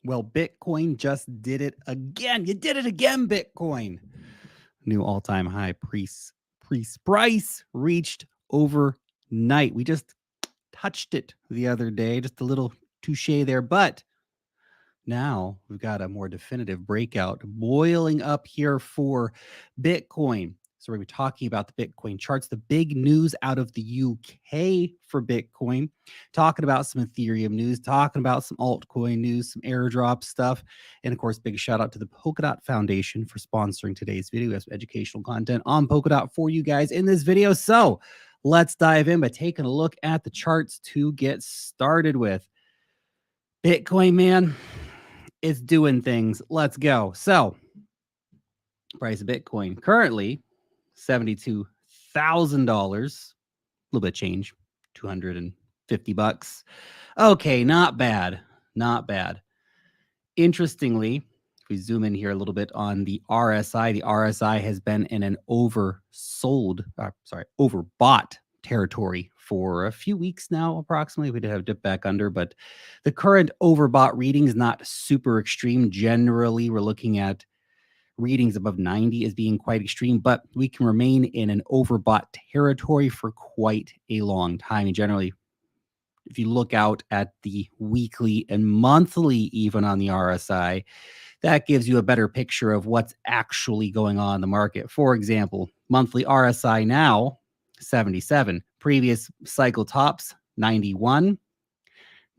Well, Bitcoin just did it again. You did it again, Bitcoin. New all-time high price reached overnight. We just touched it the other day, just a little touche there, but now we've got a more definitive breakout boiling up here for Bitcoin. So we're going to be talking about the Bitcoin charts, the big news out of the UK for Bitcoin, talking about some Ethereum news, talking about some altcoin news, some airdrop stuff, and of course, big shout out to the Polkadot Foundation for sponsoring today's video. We have some educational content on Polkadot for you guys in this video. So let's dive in by taking a look at the charts to get started with. Bitcoin, man, it's doing things. Let's go. So, price of Bitcoin currently $72,000. A little bit of change, $250. Okay, not bad. Not bad. Interestingly, if we zoom in here a little bit on the RSI has been in an overbought territory for a few weeks now, approximately. We did have a dip back under, but the current overbought reading is not super extreme. Generally, we're looking at readings above 90 as being quite extreme, but we can remain in an overbought territory for quite a long time. And generally, if you look out at the weekly and monthly, even on the RSI, that gives you a better picture of what's actually going on in the market. For example, monthly RSI now, 77. Previous cycle tops, 91,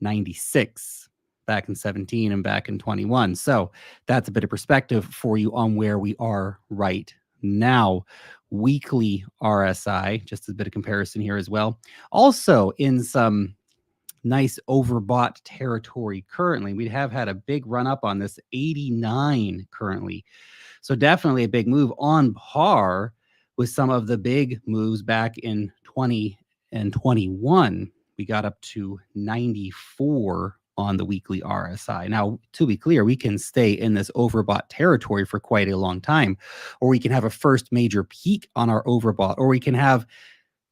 96, back in 17 and back in 21. So that's a bit of perspective for you on where we are right now. Weekly RSI, just a bit of comparison here as well. Also in some nice overbought territory currently. We have had a big run up on this, 89 currently. So definitely a big move on par with some of the big moves back in 20 and 21. We got up to 94 on the weekly RSI. Now, to be clear, we can stay in this overbought territory for quite a long time, or we can have a first major peak on our overbought, or we can have,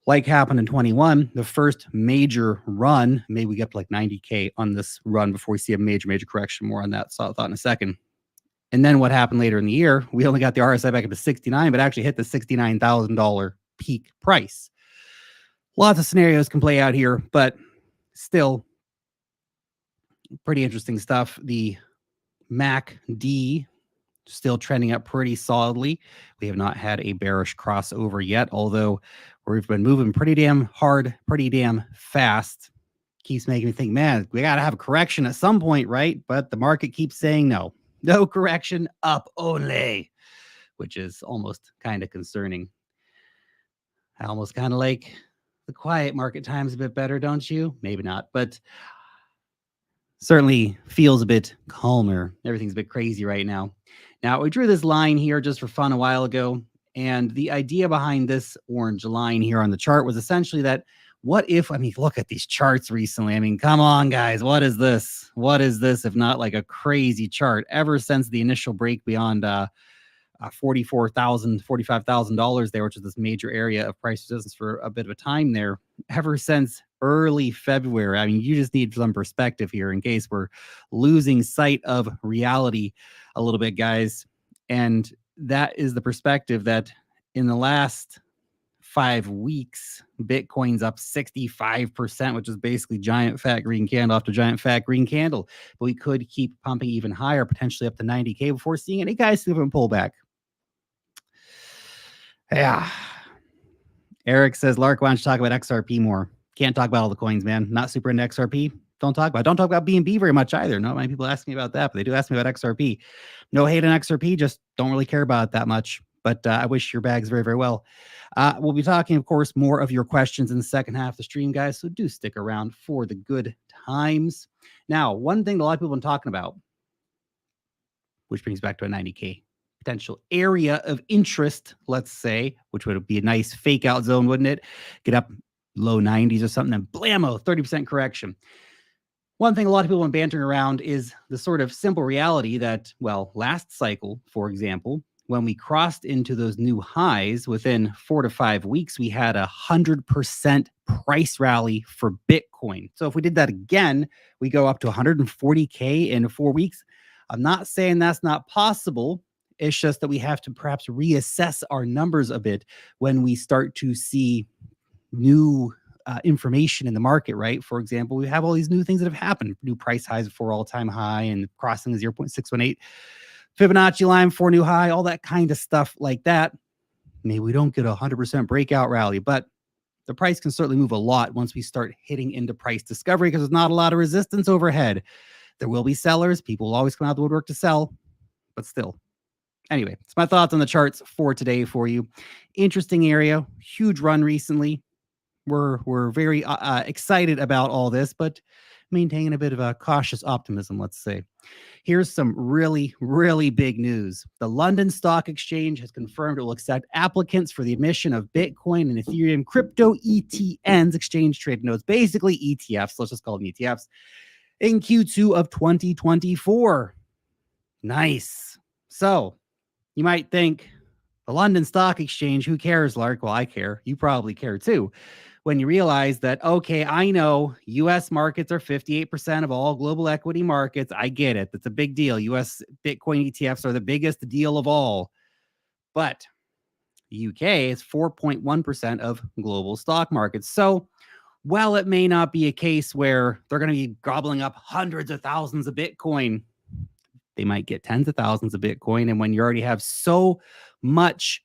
like happened in 21, the first major run. Maybe we get up to like 90K on this run before we see a major correction. More on that thought in a second. And then what happened later in the year, we only got the RSI back up to 69, but actually hit the $69,000 peak price. Lots of scenarios can play out here, but still pretty interesting stuff. The MACD still trending up pretty solidly. We have not had a bearish crossover yet, although we've been moving pretty damn hard, pretty damn fast. Keeps making me think, man, we got to have a correction at some point, right? But the market keeps saying no correction, up only, which is almost kind of concerning. I almost kind of like the quiet market times a bit better, don't you? Maybe not, but certainly feels a bit calmer. Everything's a bit crazy right now. Now, we drew this line here just for fun a while ago, and the idea behind this orange line here on the chart was essentially that what if, look at these charts recently. Come on, guys. What is this? What is this if not like a crazy chart? Ever since the initial break beyond $44,000, $45,000 there, which is this major area of price resistance for a bit of a time there, ever since early February. You just need some perspective here in case we're losing sight of reality a little bit, guys. And that is the perspective that in the last 5 weeks, Bitcoin's up 65%, which is basically giant fat green candle after giant fat green candle. But we could keep pumping even higher, potentially up to 90K before seeing any guys significant pullback. Yeah. Eric says, Lark, why don't you talk about XRP more? Can't talk about all the coins, man. Not super into XRP. Don't talk about BNB very much either. Not many people ask me about that, but they do ask me about XRP. No hate on XRP, just don't really care about it that much. But I wish your bags very, very well. We'll be talking, of course, more of your questions in the second half of the stream, guys. So do stick around for the good times. Now, one thing that a lot of people have been talking about, which brings back to a 90K potential area of interest, let's say, which would be a nice fake out zone, wouldn't it? Get up low 90s or something, and blammo, 30% correction. One thing a lot of people have been bantering around is the sort of simple reality that, well, last cycle, for example, when we crossed into those new highs within 4 to 5 weeks, we had 100% price rally for Bitcoin. So if we did that again, we go up to 140K in 4 weeks. I'm not saying that's not possible. It's just that we have to perhaps reassess our numbers a bit when we start to see new information in the market, right? For example, we have all these new things that have happened, new price highs before all-time high and crossing the 0.618 Fibonacci line for new high, all that kind of stuff like that. Maybe we don't get a 100% breakout rally, but the price can certainly move a lot once we start hitting into price discovery because there's not a lot of resistance overhead. There will be sellers. People will always come out of the woodwork to sell, but still. Anyway, it's my thoughts on the charts for today for you. Interesting area, huge run recently. We're very excited about all this, but maintaining a bit of a cautious optimism, let's say. Here's some really, really big news. The London Stock Exchange has confirmed it will accept applicants for the admission of Bitcoin and Ethereum crypto ETNs, exchange traded notes, basically ETFs. Let's just call them ETFs, in Q2 of 2024. Nice. So you might think, the London Stock Exchange, who cares, Lark? Well, I care. You probably care too. When you realize that, okay, I know US markets are 58% of all global equity markets. I get it. That's a big deal. US Bitcoin ETFs are the biggest deal of all. But the UK is 4.1% of global stock markets. So while it may not be a case where they're going to be gobbling up hundreds of thousands of Bitcoin, they might get tens of thousands of Bitcoin. And when you already have so much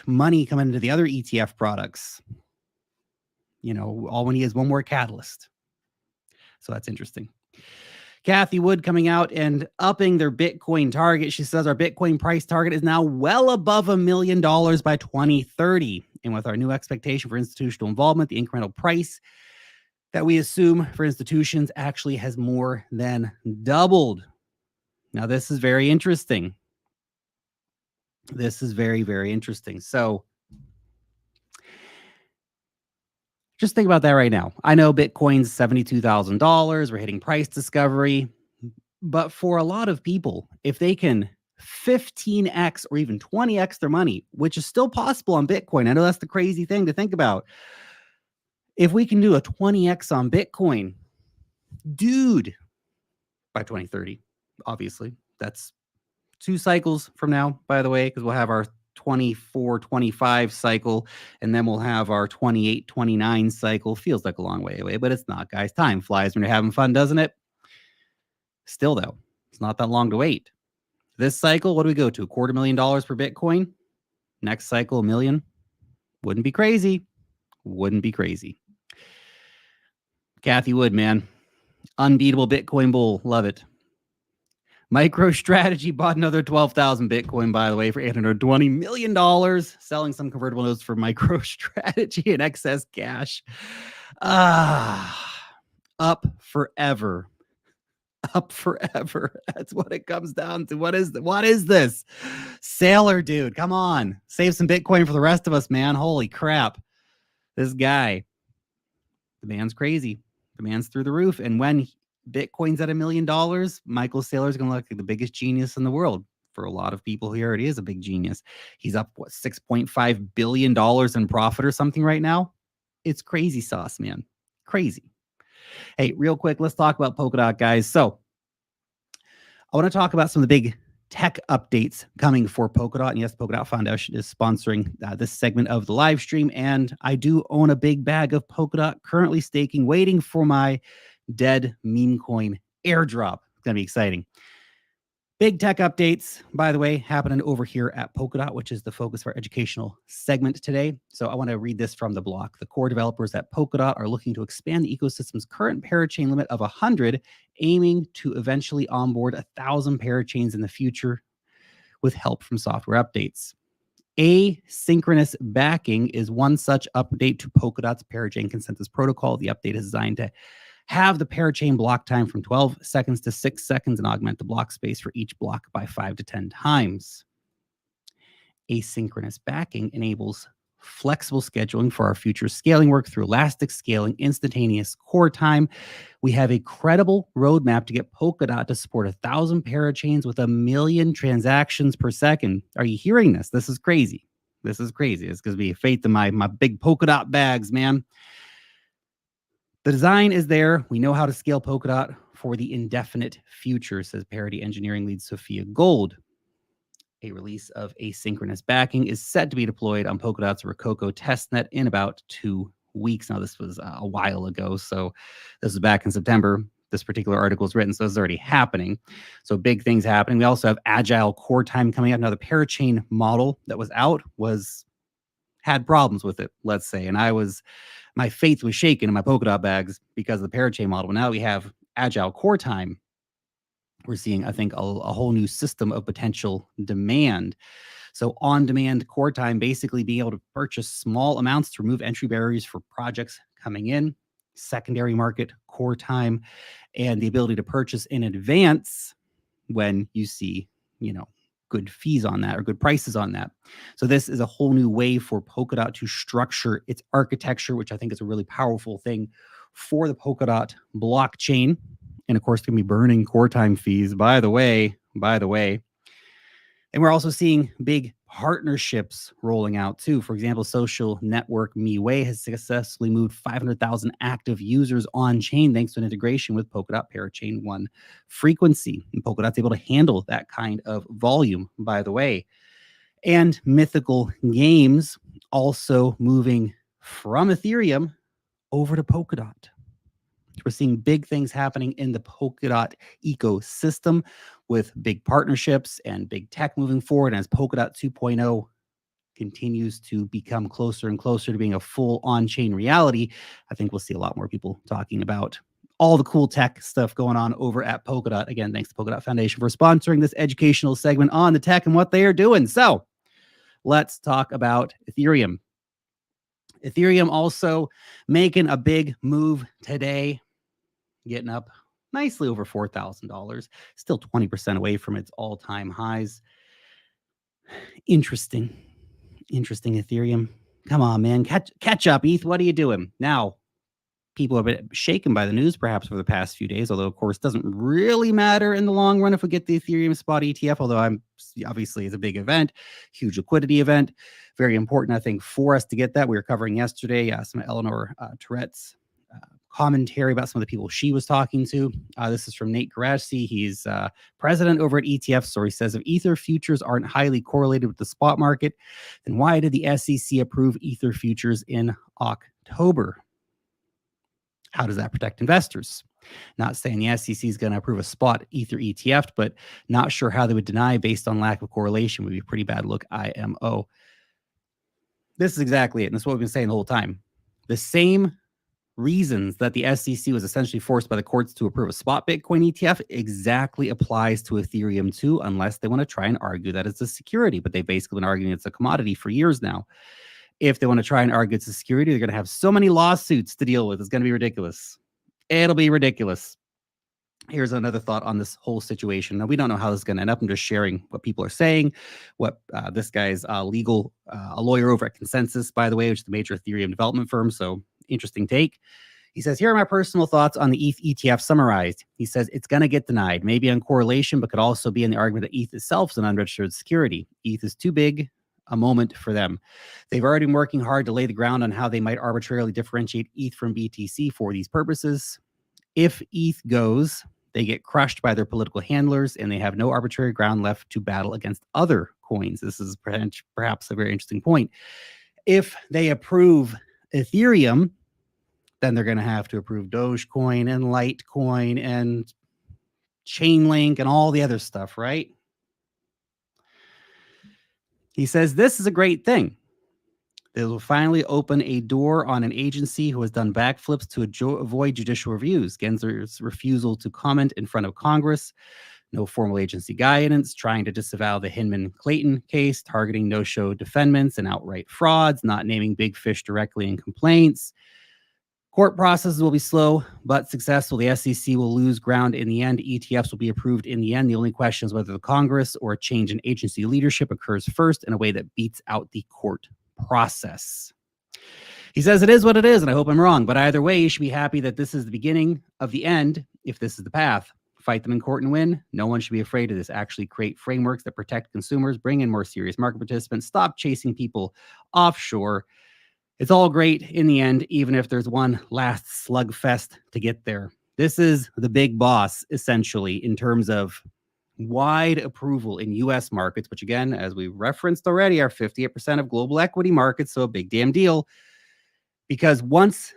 money coming into the other ETF products, all we need is one more catalyst. So that's interesting. Kathy Wood coming out and upping their Bitcoin target. She says our Bitcoin price target is now well above $1 million by 2030. And with our new expectation for institutional involvement, the incremental price that we assume for institutions actually has more than doubled. Now, this is very interesting. This is very, very interesting. So just think about that right now. I know Bitcoin's $72,000. We're hitting price discovery. But for a lot of people, if they can 15x or even 20x their money, which is still possible on Bitcoin, I know that's the crazy thing to think about. If we can do a 20x on Bitcoin, dude, by 2030, obviously, that's 2 cycles from now, by the way, because we'll have our 24, 25 cycle, and then we'll have our 28, 29 cycle. Feels like a long way away, but it's not, guys. Time flies when you're having fun, doesn't it? Still, though, it's not that long to wait. This cycle, what do we go to? $250,000 per Bitcoin? Next cycle, $1 million? Wouldn't be crazy. Wouldn't be crazy. Kathy Wood, man. Unbeatable Bitcoin bull. Love it. MicroStrategy bought another 12,000 Bitcoin, by the way, for $820 million, selling some convertible notes for MicroStrategy and excess cash. Up forever. Up forever. That's what it comes down to. What is this? Sailor dude, come on. Save some Bitcoin for the rest of us, man. Holy crap. This guy, the man's crazy. The man's through the roof. And when Bitcoin's at $1 million, Michael Saylor's going to look like the biggest genius in the world. For a lot of people, he already is a big genius. He's up, $6.5 billion in profit or something right now? It's crazy sauce, man. Crazy. Hey, real quick, let's talk about Polkadot, guys. So I want to talk about some of the big tech updates coming for Polkadot. And yes, Polkadot Foundation is sponsoring this segment of the live stream. And I do own a big bag of Polkadot currently staking, waiting for my dead meme coin airdrop. It's going to be exciting. Big tech updates, by the way, happening over here at Polkadot, which is the focus of our educational segment today. So I want to read this from the block. The core developers at Polkadot are looking to expand the ecosystem's current parachain limit of 100, aiming to eventually onboard 1,000 parachains in the future with help from software updates. Asynchronous backing is one such update to Polkadot's parachain consensus protocol. The update is designed to have the parachain block time from 12 seconds to 6 seconds and augment the block space for each block by 5 to 10 times. Asynchronous backing enables flexible scheduling for our future scaling work through elastic scaling, instantaneous core time. We have a credible roadmap to get Polkadot to support 1,000 parachains with 1 million transactions per second. Are you hearing this? This is crazy. This is crazy. It's going to be a faith in my big Polkadot bags, man. The design is there. We know how to scale Polkadot for the indefinite future, says Parity Engineering lead Sophia Gold. A release of asynchronous backing is set to be deployed on Polkadot's Rococo testnet in about 2 weeks. Now, this was a while ago, so this was back in September. This particular article is written, so it's already happening. So big things happening. We also have agile core time coming out. Now, the parachain model that was out had problems with it, let's say, and my faith was shaken in my Polkadot bags because of the parachain model. But now we have agile core time. We're seeing, I think, a whole new system of potential demand. So on-demand core time, basically being able to purchase small amounts to remove entry barriers for projects coming in, secondary market core time, and the ability to purchase in advance when you see, good fees on that or good prices on that. So this is a whole new way for Polkadot to structure its architecture, which I think is a really powerful thing for the Polkadot blockchain. And of course, going to be burning core time fees, by the way. And we're also seeing big partnerships rolling out too. For example, social network MeWay has successfully moved 500,000 active users on chain thanks to an integration with Polkadot Parachain 1 frequency. And Polkadot's able to handle that kind of volume, by the way. And Mythical Games also moving from Ethereum over to Polkadot. We're seeing big things happening in the Polkadot ecosystem with big partnerships and big tech moving forward. And as Polkadot 2.0 continues to become closer and closer to being a full on-chain reality, I think we'll see a lot more people talking about all the cool tech stuff going on over at Polkadot. Again, thanks to Polkadot Foundation for sponsoring this educational segment on the tech and what they are doing. So let's talk about Ethereum. Ethereum also making a big move today, getting up nicely over $4,000, still 20% away from its all-time highs. Interesting Ethereum. Come on, man. Catch up, ETH. What are you doing? Now, people have been shaken by the news perhaps over the past few days, although, of course, it doesn't really matter in the long run if we get the Ethereum spot ETF, although obviously it's a big event, huge liquidity event. Very important, I think, for us to get that. We were covering yesterday some of Eleanor Tourette's commentary about some of the people she was talking to. This is from Nate Garashsi. He's president over at ETF. So he says, if Ether futures aren't highly correlated with the spot market, then why did the SEC approve Ether futures in October? How does that protect investors? Not saying the SEC is going to approve a spot Ether ETF, but not sure how they would deny based on lack of correlation. Would be a pretty bad look, IMO. This is exactly it. And that's what we've been saying the whole time. The same reasons that the SEC was essentially forced by the courts to approve a spot Bitcoin ETF exactly applies to Ethereum too, unless they want to try and argue that it's a security. But they've basically been arguing it's a commodity for years now. If they want to try and argue it's a security, they're going to have so many lawsuits to deal with. It's going to be ridiculous. It'll be ridiculous. Here's another thought on this whole situation. Now, we don't know how this is going to end up. I'm just sharing what people are saying, what this guy's a lawyer over at Consensus, by the way, which is the major Ethereum development firm. So interesting take. He says, here are my personal thoughts on the ETH ETF summarized. He says, it's going to get denied, maybe on correlation, but could also be in the argument that ETH itself is an unregistered security. ETH is too big a moment for them. They've already been working hard to lay the ground on how they might arbitrarily differentiate ETH from BTC for these purposes. If ETH goes, they get crushed by their political handlers and they have no arbitrary ground left to battle against other coins. This is perhaps a very interesting point. If they approve Ethereum, then they're going to have to approve Dogecoin and Litecoin and Chainlink and all the other stuff, right? He says this is a great thing. They will finally open a door on an agency who has done backflips to avoid judicial reviews. Gensler's refusal to comment in front of Congress, no formal agency guidance, trying to disavow the Hinman-Clayton case, targeting no-show defendants and outright frauds, not naming big fish directly in complaints. Court processes will be slow but successful. The SEC will lose ground in the end. ETFs will be approved in the end. The only question is whether the Congress or a change in agency leadership occurs first in a way that beats out the court process. He says it is what it is, and I hope I'm wrong, but either way, you should be happy that this is the beginning of the end if this is the path. Fight them in court and win. No one should be afraid of this. Actually create frameworks that protect consumers, bring in more serious market participants, stop chasing people offshore. It's all great in the end, even if there's one last slugfest to get there. This is the big boss, essentially, in terms of wide approval in U.S. markets, which again, as we referenced already, are 58% of global equity markets, so a big damn deal. Because once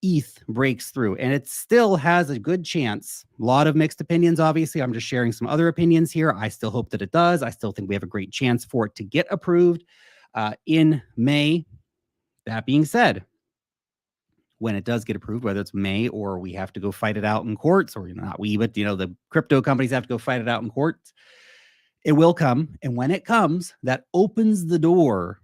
ETH breaks through, and it still has a good chance, a lot of mixed opinions, obviously. I'm just sharing some other opinions here. I still hope that it does. I still think we have a great chance for it to get approved in May. That being said, when it does get approved, whether it's May or we have to go fight it out in courts, or not we, but the crypto companies have to go fight it out in courts, it will come. And when it comes, that opens the door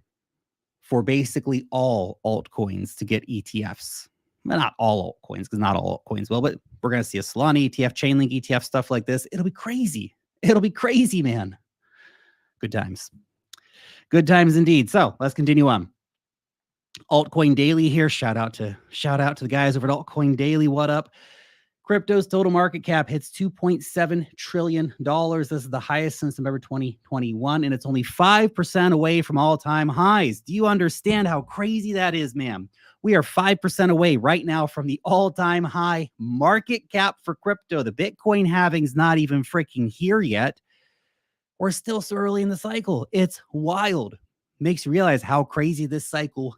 for basically all altcoins to get ETFs. Well, not all altcoins, because not all altcoins will, but we're going to see a Solana ETF, Chainlink ETF, stuff like this. It'll be crazy. It'll be crazy, man. Good times. Good times indeed. So let's continue on. Altcoin Daily here. Shout out to the guys over at Altcoin Daily. What up? Crypto's total market cap hits $2.7 trillion. This is the highest since November 2021, and it's only 5% away from all-time highs. Do you understand how crazy that is, ma'am? We are 5% away right now from the all-time high market cap for crypto. The Bitcoin halving's not even freaking here yet. We're still so early in the cycle. It's wild. Makes you realize how crazy this cycle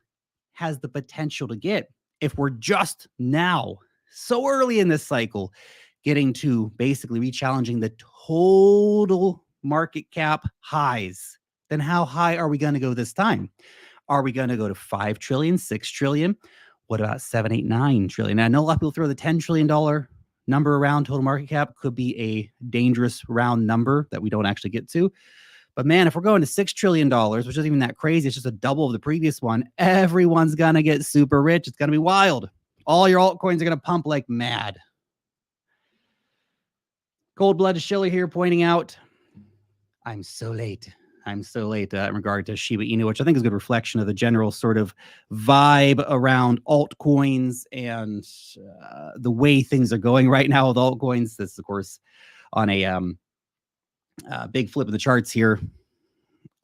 has the potential to get if we're just now, so early in this cycle, getting to basically re-challenging the total market cap highs. Then how high are we going to go this time? Are we going to go to 5 trillion, 6 trillion? What about 7, 8, 9 trillion? Now, I know a lot of people throw the $10 trillion number around. Total market cap could be a dangerous round number that we don't actually get to. But man, if we're going to $6 trillion, which isn't even that crazy, it's just a double of the previous one, everyone's going to get super rich. It's going to be wild. All your altcoins are going to pump like mad. Cold-blooded Shiller here pointing out, I'm so late in regard to Shiba Inu, which I think is a good reflection of the general sort of vibe around altcoins and the way things are going right now with altcoins. This, of course, on a big flip of the charts here.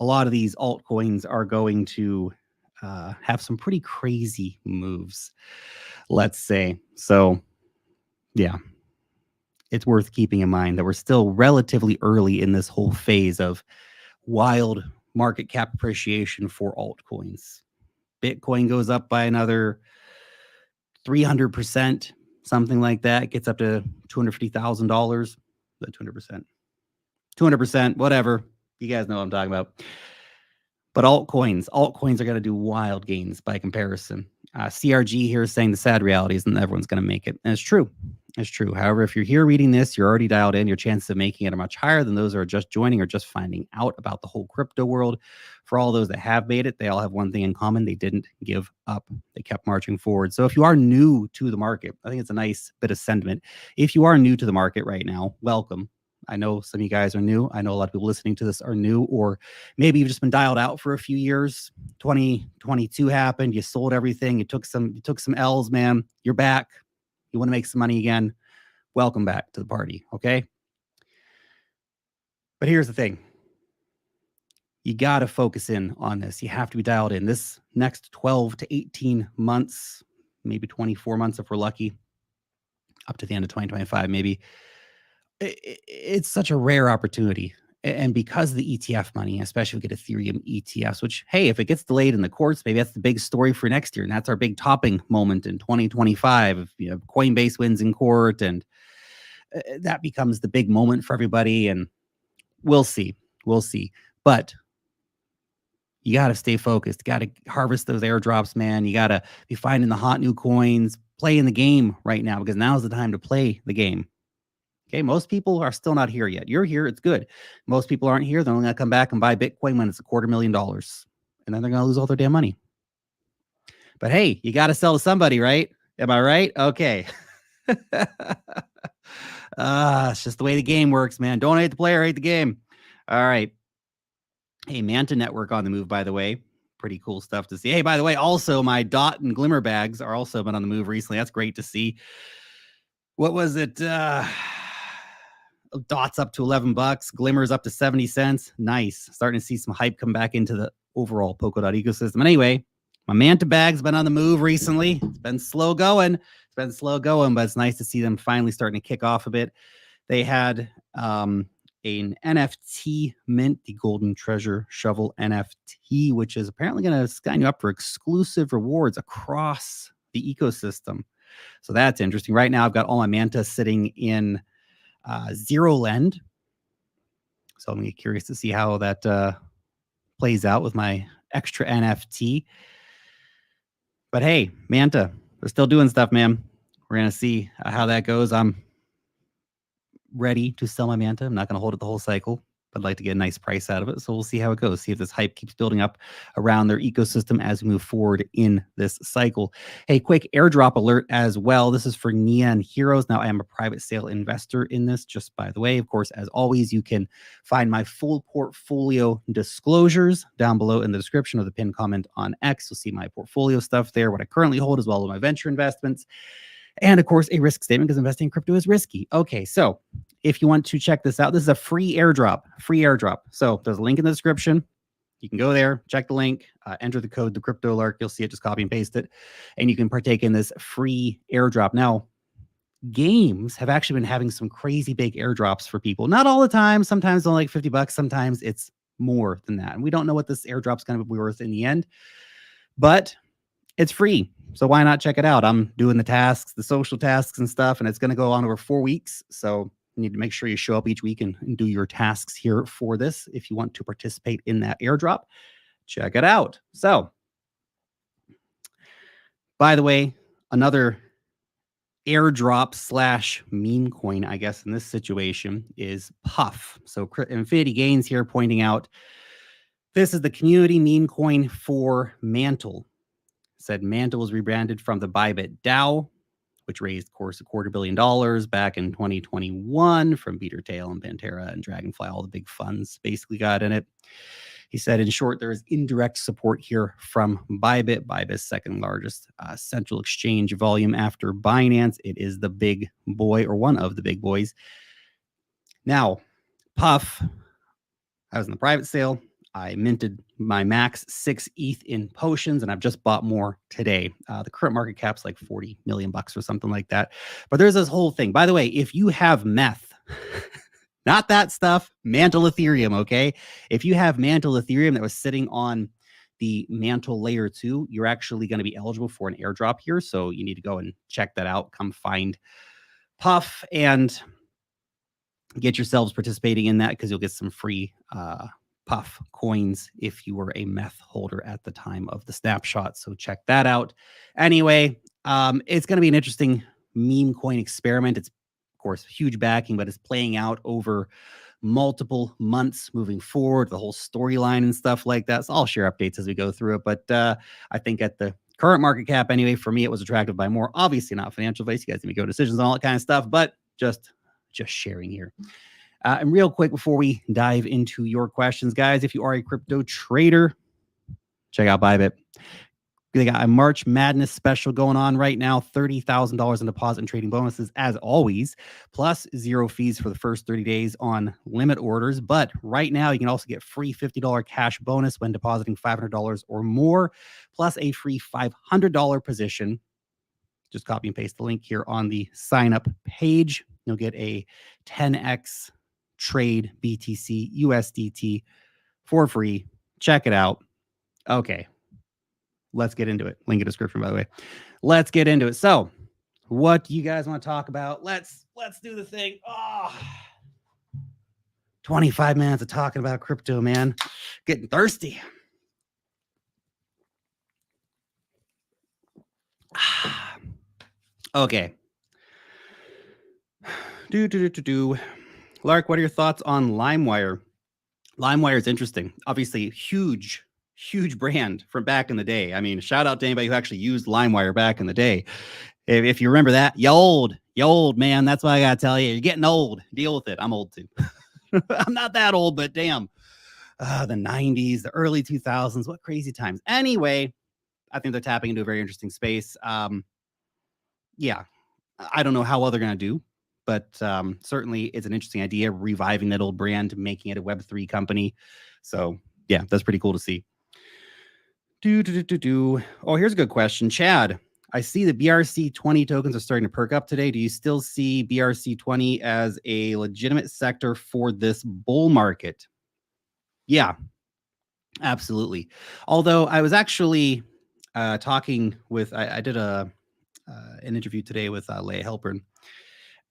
A lot of these altcoins are going to have some pretty crazy moves, let's say. So, yeah, it's worth keeping in mind that we're still relatively early in this whole phase of wild market cap appreciation for altcoins. Bitcoin goes up by another 300%, something like that. It gets up to $250,000. 200%, whatever. You guys know what I'm talking about. But altcoins are going to do wild gains by comparison. CRG here is saying the sad reality is that everyone's going to make it. And it's true. It's true. However, if you're here reading this, you're already dialed in. Your chances of making it are much higher than those who are just joining or just finding out about the whole crypto world. For all those that have made it, they all have one thing in common. They didn't give up. They kept marching forward. So if you are new to the market, I think it's a nice bit of sentiment. If you are new to the market right now, welcome. I know some of you guys are new. I know a lot of people listening to this are new, or maybe you've just been dialed out for a few years. 2022 happened. You sold everything. You took some L's, man. You're back. You want to make some money again. Welcome back to the party. Okay. But here's the thing. You got to focus in on this. You have to be dialed in. This next 12 to 18 months, maybe 24 months if we're lucky, up to the end of 2025, maybe. It's such a rare opportunity. And because of the ETF money, especially if we get Ethereum ETFs, which, hey, if it gets delayed in the courts, maybe that's the big story for next year. And that's our big topping moment in 2025. If Coinbase wins in court, and that becomes the big moment for everybody. And we'll see. But you got to stay focused. Got to harvest those airdrops, man. You got to be finding the hot new coins, play in the game right now, because now's the time to play the game. Okay, most people are still not here yet. You're here, it's good. Most people aren't here. They're only going to come back and buy Bitcoin when it's $250,000. And then they're going to lose all their damn money. But hey, you got to sell to somebody, right? Am I right? Okay. It's just the way the game works, man. Don't hate the player, hate the game. All right. Hey, Manta Network on the move, by the way. pretty cool stuff to see. Hey, by the way, also my dot and glimmer bags are also been on the move recently. That's great to see. What was it? Dots up to $11, glimmers up to 70 cents. Nice. Starting to see some hype come back into the overall Polkadot ecosystem. Anyway, my Manta bag's been on the move recently. It's been slow going. But it's nice to see them finally starting to kick off a bit. They had an NFT mint, the Golden Treasure Shovel NFT, which is apparently going to sign you up for exclusive rewards across the ecosystem. So that's interesting. Right now, I've got all my Manta sitting in Zero Lend. So I'm curious to see how that plays out with my extra NFT. But hey, Manta, we're still doing stuff, man. We're going to see how that goes. I'm ready to sell my Manta. I'm not going to hold it the whole cycle. I'd like to get a nice price out of it. So we'll see how it goes. See if this hype keeps building up around their ecosystem as we move forward in this cycle. Hey, quick airdrop alert as well. This is for Neon Heroes. Now, I am a private sale investor in this, just by the way. Of course, as always, you can find my full portfolio disclosures down below in the description of the pinned comment on X. You'll see my portfolio stuff there, what I currently hold, as well as my venture investments. And of course, a risk statement, because investing in crypto is risky. Okay, so if you want to check this out, this is a free airdrop. So there's a link in the description. You can go there, check the link, enter the code, TheCryptoLark. You'll see it, just copy and paste it. And you can partake in this free airdrop. Now, games have actually been having some crazy big airdrops for people. Not all the time. Sometimes only like $50. Sometimes it's more than that. And we don't know what this airdrop's going to be worth in the end. But it's free. So why not check it out? I'm doing the tasks, the social tasks and stuff, and it's going to go on over 4 weeks. So you need to make sure you show up each week and do your tasks here for this. If you want to participate in that airdrop, check it out. So, by the way, another airdrop / meme coin, I guess, in this situation is Puff. So Infinity Gains here pointing out this is the community meme coin for Mantle. Said Manta was rebranded from the Bybit DAO, which raised, of course, $250 million back in 2021 from Beatertail and Pantera and Dragonfly. All the big funds basically got in it. He said, in short, there is indirect support here from Bybit. Bybit's second largest central exchange volume after Binance. It is the big boy, or one of the big boys. Now, Puff, I was in the private sale. I minted my max 6 ETH in potions, and I've just bought more today. The current market cap's like $40 million or something like that. But there's this whole thing. By the way, if you have meth, not that stuff, Mantle Ethereum, okay? If you have Mantle Ethereum that was sitting on the Mantle Layer 2, you're actually going to be eligible for an airdrop here. So you need to go and check that out. Come find Puff and get yourselves participating in that, because you'll get some free Puff coins if you were a meth holder at the time of the snapshot. So check that out. Anyway, it's going to be an interesting meme coin experiment. It's, of course, huge backing, but it's playing out over multiple months moving forward, the whole storyline and stuff like that. So I'll share updates as we go through it. But I think at the current market cap, anyway, for me, it was attractive by more. Obviously not financial advice. You guys need to go decisions and all that kind of stuff, but just sharing here. And real quick, before we dive into your questions, guys, if you are a crypto trader, check out Bybit. They got a March Madness special going on right now, $30,000 in deposit and trading bonuses, as always, plus 0 fees for the first 30 days on limit orders. But right now, you can also get free $50 cash bonus when depositing $500 or more, plus a free $500 position. Just copy and paste the link here on the sign up page. You'll get a 10x trade BTC USDT for free. Check it out. Okay, let's get into it. Link in the description, by the way. Let's get into it. So, what do you guys want to talk about? Let's do the thing. 25 minutes of talking about crypto, man. Getting thirsty. Okay. Lark, what are your thoughts on LimeWire? LimeWire is interesting. Obviously, huge brand from back in the day. I mean, shout out to anybody who actually used LimeWire back in the day. If you remember that, you old, man. That's what I got to tell you. You're getting old. Deal with it. I'm old too. I'm not that old, but damn. the 90s, the early 2000s. What crazy times. Anyway, I think they're tapping into a very interesting space. Yeah, I don't know how well they're going to do, but certainly it's an interesting idea, reviving that old brand, making it a Web3 company. So yeah, that's pretty cool to see. Oh, here's a good question. Chad, I see the BRC20 tokens are starting to perk up today. Do you still see BRC20 as a legitimate sector for this bull market? Yeah, absolutely. Although I was actually talking with, I did an interview today with Leah Helpern,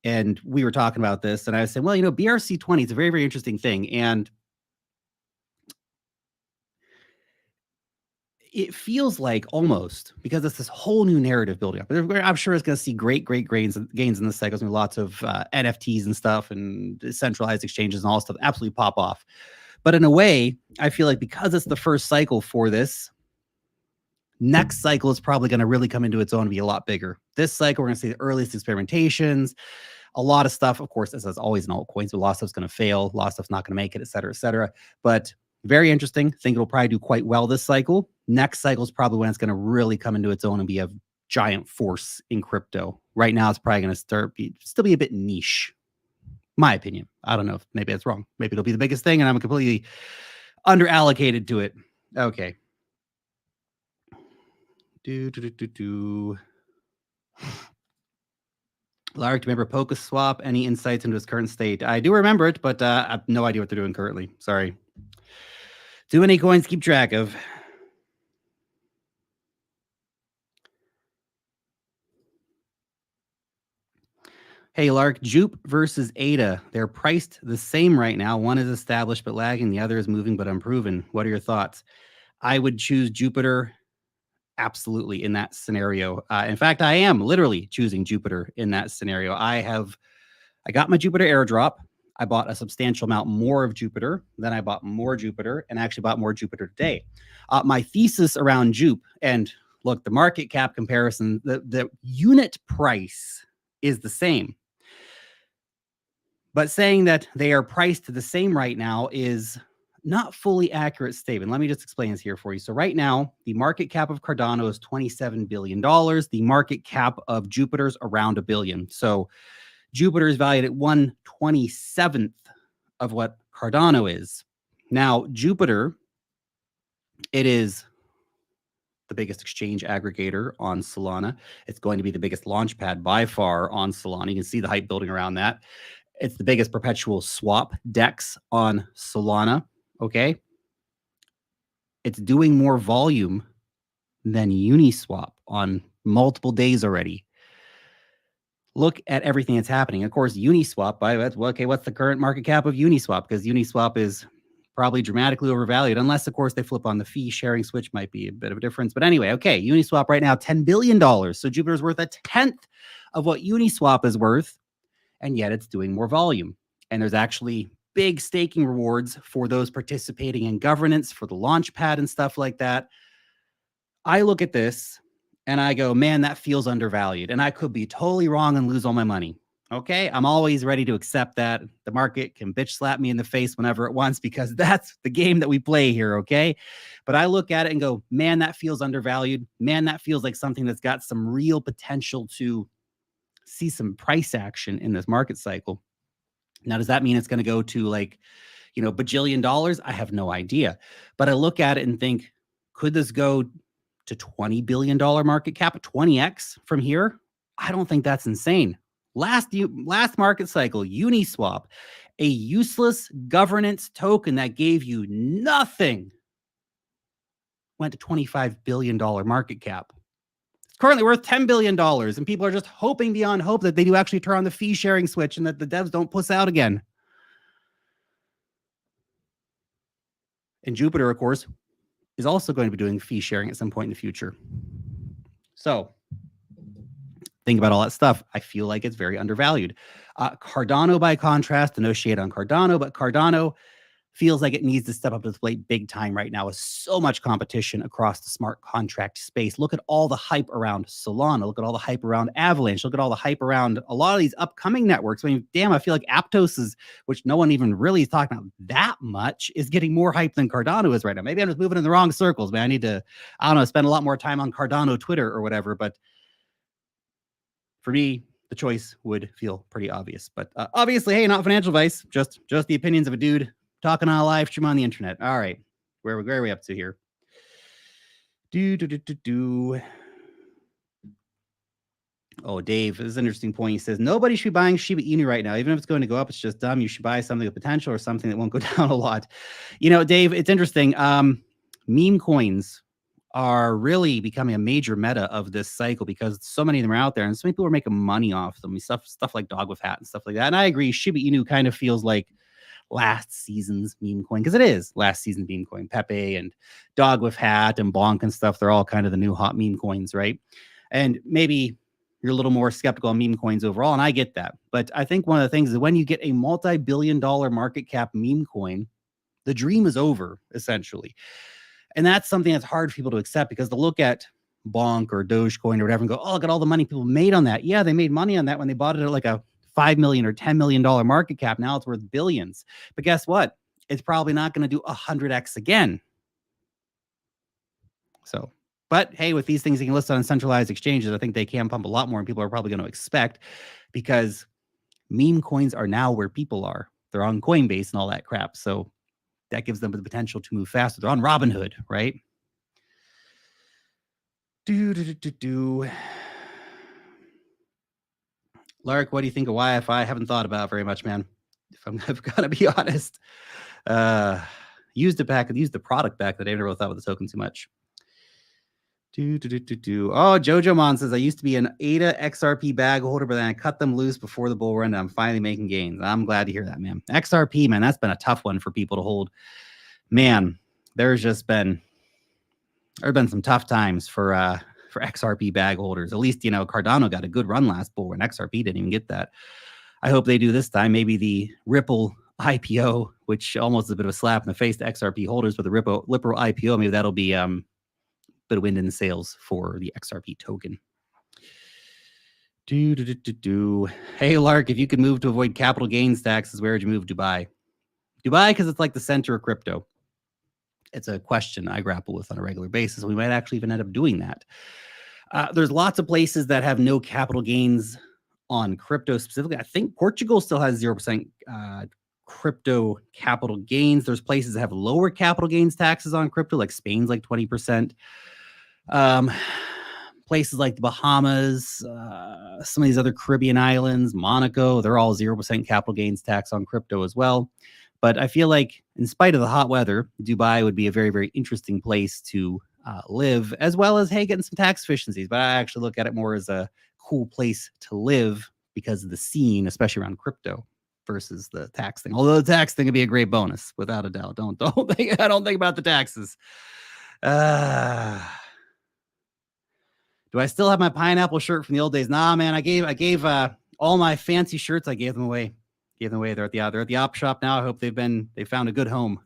and we were talking about this, and I said, well, BRC20 is a very, very interesting thing, and it feels like almost because it's this whole new narrative building up. I'm sure it's going to see great gains in this cycle. There's going to be lots of NFTs and stuff and decentralized exchanges and all stuff absolutely pop off. But in a way, I feel like because it's the first cycle for this, next cycle is probably going to really come into its own and be a lot bigger. This cycle, we're going to see the earliest experimentations, a lot of stuff. Of course, as always in altcoins, a lot of stuff's going to fail, a lot of stuff's not going to make it, et cetera, et cetera. But very interesting. Think it'll probably do quite well this cycle. Next cycle is probably when it's going to really come into its own and be a giant force in crypto. Right now, it's probably going to still be a bit niche. My opinion. I don't know if maybe that's wrong. Maybe it'll be the biggest thing and I'm completely underallocated to it. Okay. Lark, do you remember Polkaswap? Any insights into its current state? I do remember it, but I have no idea what they're doing currently. Sorry. Too many coins to keep track of. Hey, Lark, Jupe versus ADA. They're priced the same right now. One is established but lagging. The other is moving but unproven. What are your thoughts? I would choose Jupiter absolutely in that scenario. In fact, I am literally choosing Jupiter in that scenario. I got my Jupiter airdrop. I bought a substantial amount more of Jupiter. Then I bought more Jupiter and actually bought more Jupiter today. My thesis around Jupe, and look, the market cap comparison, the unit price is the same. But saying that they are priced the same right now is not fully accurate statement. Let me just explain this here for you. So right now, the market cap of Cardano is $27 billion. The market cap of Jupiter's around $1 billion. So Jupiter is valued at 1/27th of what Cardano is. Now, Jupiter, it is the biggest exchange aggregator on Solana. It's going to be the biggest launchpad by far on Solana. You can see the hype building around that. It's the biggest perpetual swap DEX on Solana. Okay. It's doing more volume than Uniswap on multiple days already. Look at everything that's happening. Of course, Uniswap, what's the current market cap of Uniswap? Because Uniswap is probably dramatically overvalued, unless, of course, they flip on the fee sharing switch, might be a bit of a difference. But anyway, okay, Uniswap right now, $10 billion. So Jupiter's worth a tenth of what Uniswap is worth, and yet it's doing more volume. And there's actually big staking rewards for those participating in governance, for the launch pad and stuff like that. I look at this and I go, man, that feels undervalued. And I could be totally wrong and lose all my money. Okay. I'm always ready to accept that. The market can bitch slap me in the face whenever it wants because that's the game that we play here. Okay. But I look at it and go, man, that feels undervalued. Man, that feels like something that's got some real potential to see some price action in this market cycle. Now, does that mean it's going to go to bajillion dollars? I have no idea. But I look at it and think, could this go to $20 billion market cap, 20x from here? I don't think that's insane. Last market cycle, Uniswap, a useless governance token that gave you nothing, went to $25 billion market cap. It's currently worth $10 billion, and people are just hoping beyond hope that they do actually turn on the fee sharing switch and that the devs don't puss out again. And Jupiter, of course, is also going to be doing fee sharing at some point in the future. So think about all that stuff. I feel like it's very undervalued. Cardano, by contrast, to no shade on Cardano, but Cardano, feels like it needs to step up to the plate big time right now with so much competition across the smart contract space. Look at all the hype around Solana. Look at all the hype around Avalanche. Look at all the hype around a lot of these upcoming networks. I mean, damn, I feel like Aptos is, which no one even really is talking about that much, is getting more hype than Cardano is right now. Maybe I'm just moving in the wrong circles, man. I need to, I don't know, spend a lot more time on Cardano Twitter or whatever. But for me, the choice would feel pretty obvious. But obviously, hey, not financial advice, just the opinions of a dude talking on a live stream on the internet. All right, where are we up to here? Oh, Dave, this is an interesting point. He says, nobody should be buying Shiba Inu right now. Even if it's going to go up, it's just dumb. You should buy something with potential or something that won't go down a lot. You know, Dave, it's interesting. Meme coins are really becoming a major meta of this cycle because so many of them are out there and so many people are making money off them. Stuff like Dog with Hat and stuff like that. And I agree, Shiba Inu kind of feels like last season's meme coin because it is last season's meme coin. Pepe and Dog with Hat and Bonk and stuff, they're all kind of the new hot meme coins, right? And maybe you're a little more skeptical on meme coins overall, and I get that. But I think one of the things is when you get a multi-billion-dollar market cap meme coin, the dream is over, essentially. And that's something that's hard for people to accept because they'll look at Bonk or Dogecoin or whatever and go, oh, look at all the money people made on that. Yeah, they made money on that when they bought it at like a $5 million or $10 million market cap. Now it's worth billions. But guess what? It's probably not going to do 100x again. So, but hey, with these things you can list on centralized exchanges, I think they can pump a lot more and people are probably going to expect because meme coins are now where people are. They're on Coinbase and all that crap. So that gives them the potential to move faster. They're on Robinhood, right? Lark, what do you think of YFI? I haven't thought about it very much, man. If I've got to be honest. Used the product back that I never really thought about the token too much. Oh, Jojo Mon says, I used to be an ADA XRP bag holder, but then I cut them loose before the bull run and I'm finally making gains. I'm glad to hear that, man. XRP, man, that's been a tough one for people to hold. Man, there's been some tough times for XRP bag holders. At least, you know, Cardano got a good run last bull run. XRP didn't even get that. I hope they do this time. Maybe the Ripple IPO, which almost is a bit of a slap in the face to XRP holders, but the Ripple IPO, maybe that'll be bit of wind in the sails for the XRP token. Hey, Lark, if you could move to avoid capital gains taxes, where would you move? Dubai, because it's like the center of crypto. It's a question I grapple with on a regular basis. We might actually even end up doing that. There's lots of places that have no capital gains on crypto specifically. I think Portugal still has 0% crypto capital gains. There's places that have lower capital gains taxes on crypto, like Spain's like 20%. Places like the Bahamas, some of these other Caribbean islands, Monaco, they're all 0% capital gains tax on crypto as well. But I feel like in spite of the hot weather, Dubai would be a very, very interesting place to live, as well as, hey, getting some tax efficiencies. But I actually look at it more as a cool place to live because of the scene, especially around crypto versus the tax thing. Although the tax thing would be a great bonus, without a doubt. I don't think about the taxes. Do I still have my pineapple shirt from the old days? Nah, man. I gave all my fancy shirts. I gave them away. They're at the op shop now. I hope they found a good home.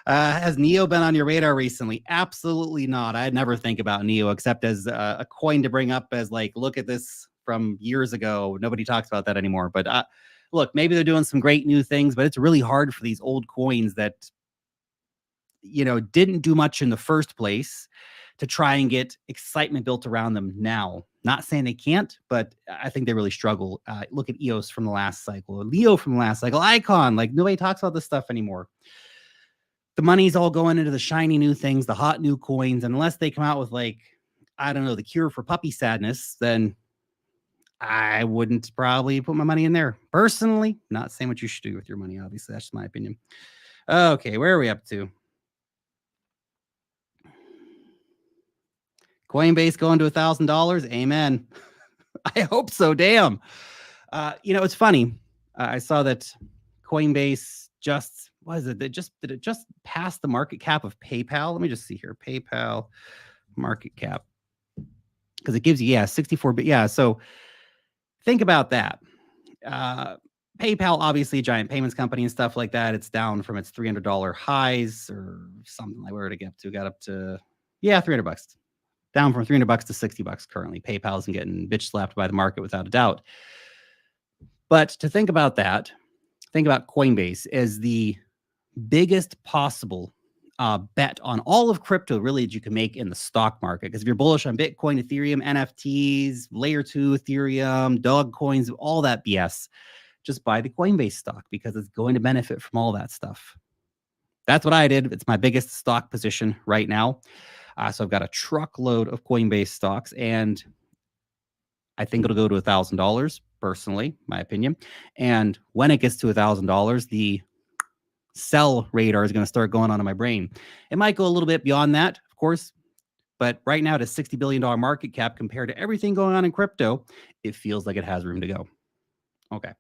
Has Neo been on your radar recently? Absolutely not. I'd never think about Neo except as a coin to bring up as like, look at this from years ago. Nobody talks about that anymore. But look, maybe they're doing some great new things, but it's really hard for these old coins that, you know, didn't do much in the first place to try and get excitement built around them now. Not saying they can't, but I think they really struggle. Look at EOS from the last cycle, Leo from the last cycle, Icon. Like, nobody talks about this stuff anymore. The money's all going into the shiny new things, the hot new coins. And unless they come out with, like, I don't know, the cure for puppy sadness, then I wouldn't probably put my money in there. Personally, not saying what you should do with your money, obviously. That's just my opinion. Okay, where are we up to? Coinbase going to $1,000. Amen. I hope so. Damn. You know, it's funny. I saw that Coinbase just, what is it? Did it just pass the market cap of PayPal? Let me just see here. PayPal market cap. Because it gives you, 64. But yeah, so think about that. PayPal, obviously, a giant payments company and stuff like that. It's down from its $300 highs or something like where did it get up to? Got up to, yeah, $300. Down from $300 to $60 currently. PayPal isn't getting bitch slapped by the market without a doubt. But to think about that, think about Coinbase as the biggest possible bet on all of crypto really that you can make in the stock market. Because if you're bullish on Bitcoin, Ethereum, NFTs, layer 2 Ethereum, dog coins, all that BS, just buy the Coinbase stock because it's going to benefit from all that stuff. That's what I did. It's my biggest stock position right now. So I've got a truckload of Coinbase stocks, and I think it'll go to $1,000 personally, my opinion. And when it gets to $1,000, the sell radar is going to start going on in my brain. It might go a little bit beyond that, of course, but right now at a $60 billion market cap compared to everything going on in crypto, it feels like it has room to go. Okay.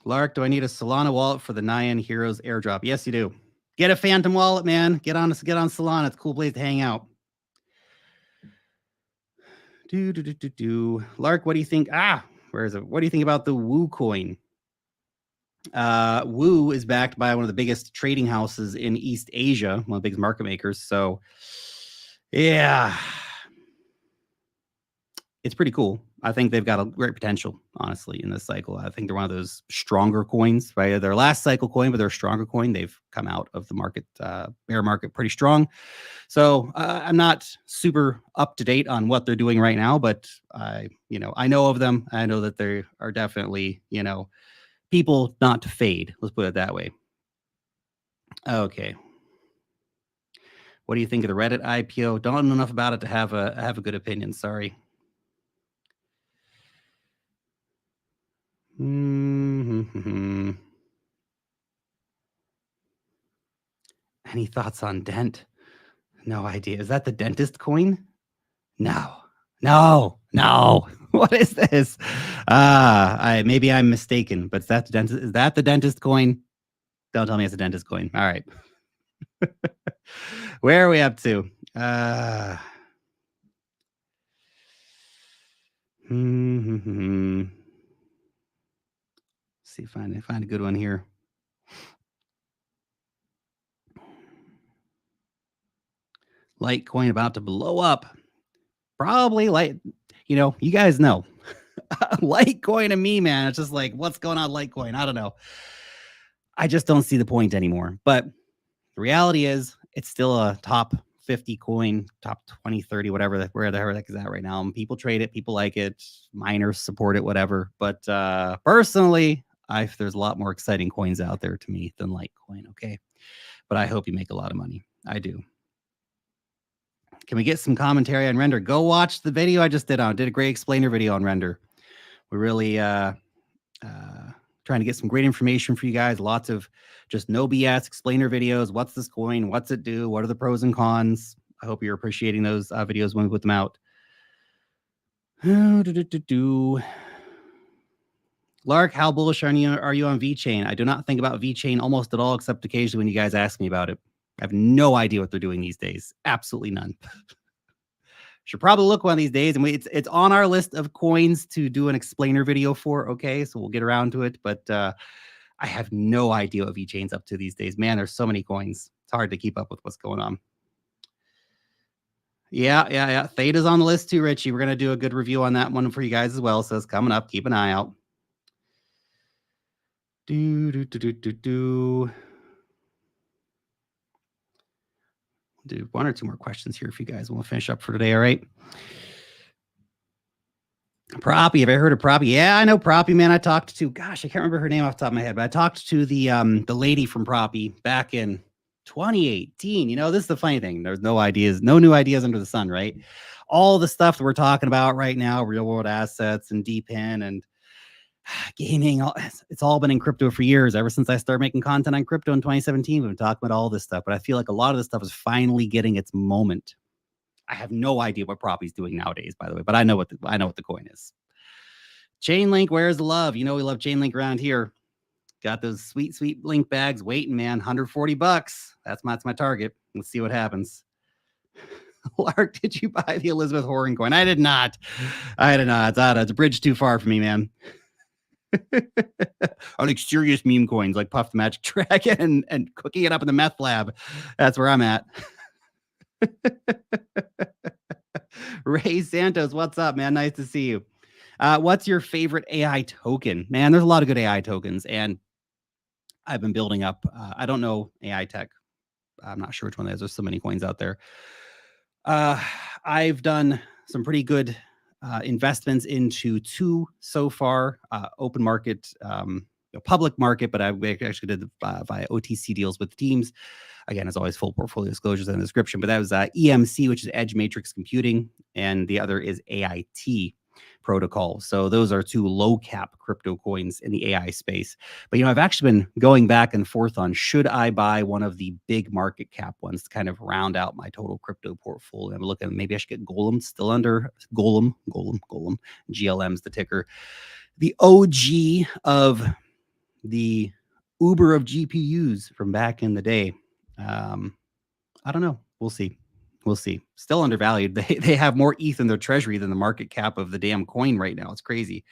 Lark, do I need a Solana wallet for the Nyan Heroes airdrop? Yes, you do. Get a Phantom wallet, man. Get on Solana. It's a cool place to hang out. Lark, what do you think? Where is it? What do you think about the Woo coin? Woo is backed by one of the biggest trading houses in East Asia, one of the biggest market makers. So, yeah, it's pretty cool. I think they've got a great potential, honestly, in this cycle. I think they're one of those stronger coins, right? Their last cycle coin, but they're a stronger coin. They've come out of the market, bear market, pretty strong. So I'm not super up to date on what they're doing right now, but I know of them. I know that they are definitely, people not to fade. Let's put it that way. Okay. What do you think of the Reddit IPO? Don't know enough about it to have a good opinion. Sorry. Mm-hmm. Any thoughts on Dent? No idea. Is that the dentist coin? No. What is this? Maybe I'm mistaken, but is that the dentist coin? Don't tell me it's a dentist coin. All right. Where are we up to? See if I find a good one here. Litecoin about to blow up. Probably you guys know. Litecoin and me, man. It's just like, what's going on, Litecoin? I don't know. I just don't see the point anymore. But the reality is, it's still a top 50 coin, top 20, 30, whatever, where the heck is that right now. And people trade it, people like it, miners support it, whatever. But personally, there's a lot more exciting coins out there to me than Litecoin. Okay. But I hope you make a lot of money. I do. Can we get some commentary on Render? Go watch the video I just did on. Did a great explainer video on Render. We're really trying to get some great information for you guys. Lots of just no BS explainer videos. What's this coin? What's it do? What are the pros and cons? I hope you're appreciating those videos when we put them out. Lark, how bullish are you on VeChain? I do not think about VeChain almost at all, except occasionally when you guys ask me about it. I have no idea what they're doing these days. Absolutely none. Should probably look one of these days, and it's on our list of coins to do an explainer video for. Okay, so we'll get around to it, but I have no idea what VeChain's up to these days. Man, there's so many coins. It's hard to keep up with what's going on. Yeah. Theta's on the list too, Richie. We're gonna do a good review on that one for you guys as well. So it's coming up. Keep an eye out. Do one or two more questions here if you guys want to finish up for today. All right. Proppy, have I heard of Proppy? Yeah, I know Proppy, man. I talked to, gosh, I can't remember her name off the top of my head, but I talked to the lady from Proppy back in 2018. This is the funny thing. There's no new ideas under the sun, right? All the stuff that we're talking about right now, real world assets and DePIN and gaming, it's all been in crypto for years. Ever since I started making content on crypto in 2017, we've been talking about all this stuff. But I feel like a lot of this stuff is finally getting its moment. I have no idea what Proppy's doing nowadays, by the way, but I know what the coin is. Chainlink, where's the love? We love Chainlink around here. Got those sweet link bags waiting, man. $140. That's my target. Let's see what happens. Lark, did you buy the Elizabeth Warren coin? I did not. It's a bridge too far for me, man. I like serious meme coins like Puff the Magic Dragon and cooking it up in the meth lab. That's where I'm at. Ray Santos, what's up, man? Nice to see you. What's your favorite AI token? Man, there's a lot of good AI tokens, and I've been building up. I don't know AI tech. I'm not sure which one it is. There's so many coins out there. I've done some pretty good investments into two so far, open market, public market, but I actually did via OTC deals with teams. Again, as always, full portfolio disclosures in the description, but that was EMC, which is Edge Matrix Computing, and the other is AIT protocol. So those are two low cap crypto coins in the AI space. But, I've actually been going back and forth on should I buy one of the big market cap ones to kind of round out my total crypto portfolio. I'm looking, maybe I should get Golem still under Golem. GLM's the ticker. The OG of the Uber of GPUs from back in the day. I don't know. We'll see. Still undervalued. They have more ETH in their treasury than the market cap of the damn coin right now. It's crazy.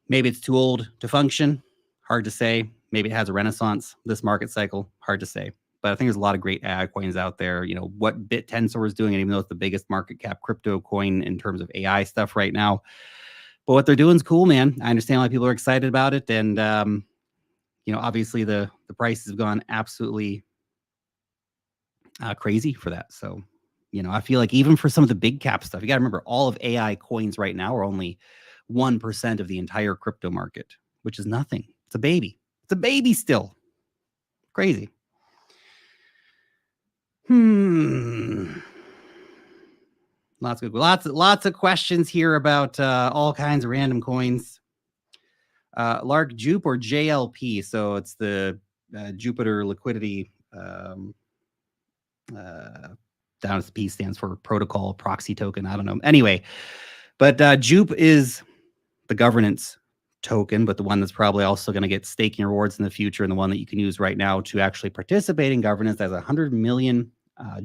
Maybe it's too old to function. Hard to say. Maybe it has a renaissance this market cycle. Hard to say. But I think there's a lot of great AI coins out there. What BitTensor is doing, and even though it's the biggest market cap crypto coin in terms of AI stuff right now, but what they're doing is cool, man. I understand why people are excited about it, and obviously the prices have gone absolutely crazy for that. So, I feel like even for some of the big cap stuff, you got to remember all of AI coins right now are only 1% of the entire crypto market, which is nothing. It's a baby. It's a baby still. Crazy. Lots of questions here about all kinds of random coins. Lark, Jupe, or JLP? So it's the Jupiter Liquidity. Down as the P stands for protocol proxy token. I don't know. Anyway, but Jupe is the governance token, but the one that's probably also going to get staking rewards in the future, and the one that you can use right now to actually participate in governance as 100 million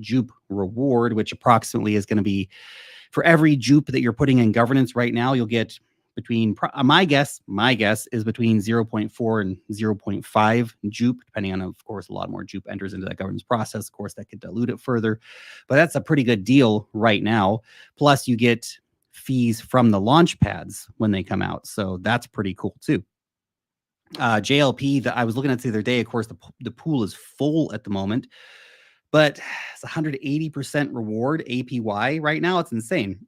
Jupe reward, which approximately is going to be for every Jupe that you're putting in governance right now, you'll get between my guess is between 0.4 and 0.5 Jupe, depending on, of course, a lot more Jupe enters into that governance process. Of course, that could dilute it further, but that's a pretty good deal right now. Plus, you get fees from the launch pads when they come out, so that's pretty cool too. JLP that I was looking at the other day, of course, the pool is full at the moment, but it's 180% reward APY right now. It's insane.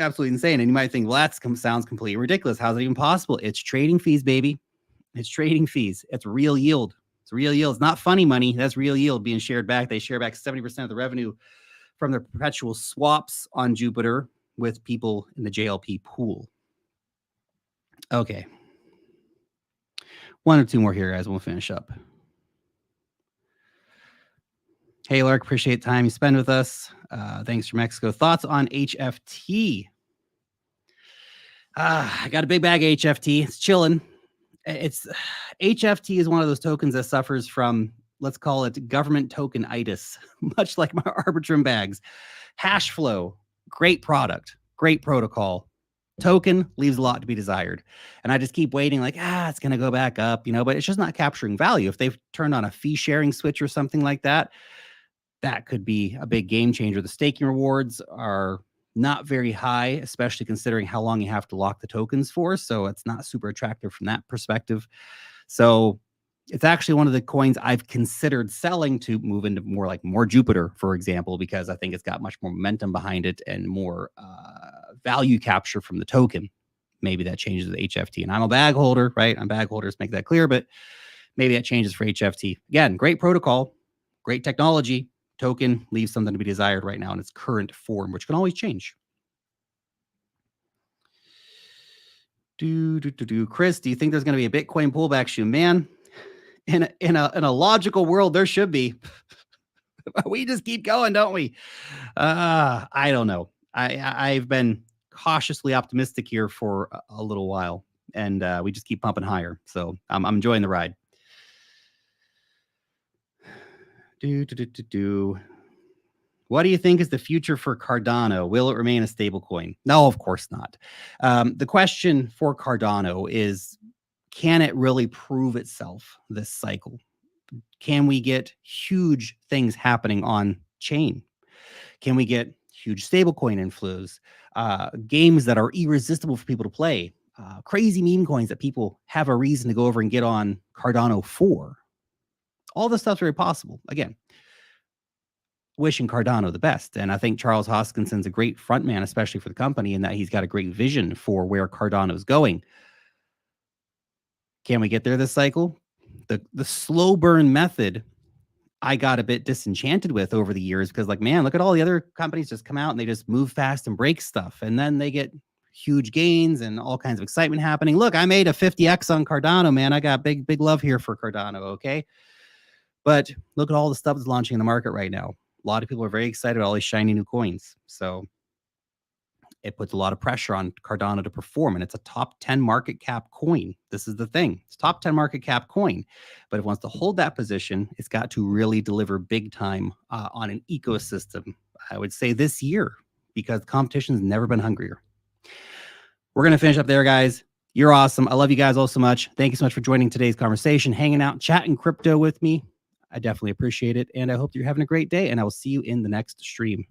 Absolutely insane. And you might think, well, that sounds completely ridiculous. How's it even possible? It's trading fees, baby. It's trading fees. It's real yield. It's real yield. It's not funny money. That's real yield being shared back. They share back 70% of the revenue from their perpetual swaps on Jupiter with people in the JLP pool. Okay. One or two more here, guys. We'll finish up. Hey, Lark, appreciate the time you spend with us. Thanks from Mexico. Thoughts on HFT? I got a big bag of HFT. It's chilling. HFT is one of those tokens that suffers from, let's call it government tokenitis, much like my Arbitrum bags. Hash flow, great product, great protocol. Token leaves a lot to be desired. And I just keep waiting like, it's going to go back up, but it's just not capturing value. If they've turned on a fee sharing switch or something like that, that could be a big game changer. The staking rewards are not very high, especially considering how long you have to lock the tokens for. So it's not super attractive from that perspective. So it's actually one of the coins I've considered selling to move into more Jupiter, for example, because I think it's got much more momentum behind it and more value capture from the token. Maybe that changes with HFT. And I'm a bag holder, right? I'm bag holders, make that clear, but maybe that changes for HFT. Again, great protocol, great technology. Token leaves something to be desired right now in its current form, which can always change. Chris, do you think there's going to be a Bitcoin pullback shoe? Man, in a logical world, there should be. We just keep going, don't we? I don't know. I've been cautiously optimistic here for a little while, and we just keep pumping higher. So I'm enjoying the ride. What do you think is the future for Cardano? Will it remain a stable coin? No, of course not. The question for Cardano is, can it really prove itself this cycle? Can we get huge things happening on chain? Can we get huge stablecoin inflows, games that are irresistible for people to play, crazy meme coins that people have a reason to go over and get on Cardano for? All this stuff's very possible. Again, wishing Cardano the best. And I think Charles Hoskinson's a great front man, especially for the company, in that he's got a great vision for where Cardano's going. Can we get there this cycle? The slow burn method I got a bit disenchanted with over the years, because, like, man, look at all the other companies just come out and they just move fast and break stuff. And then they get huge gains and all kinds of excitement happening. Look, I made a 50x on Cardano, man. I got big love here for Cardano. Okay. But look at all the stuff that's launching in the market right now. A lot of people are very excited about all these shiny new coins. So it puts a lot of pressure on Cardano to perform. And it's a top 10 market cap coin. This is the thing. It's top 10 market cap coin. But if it wants to hold that position, it's got to really deliver big time on an ecosystem, I would say this year, because competition's never been hungrier. We're going to finish up there, guys. You're awesome. I love you guys all so much. Thank you so much for joining today's conversation, hanging out, chatting crypto with me. I definitely appreciate it. And I hope you're having a great day. And I will see you in the next stream.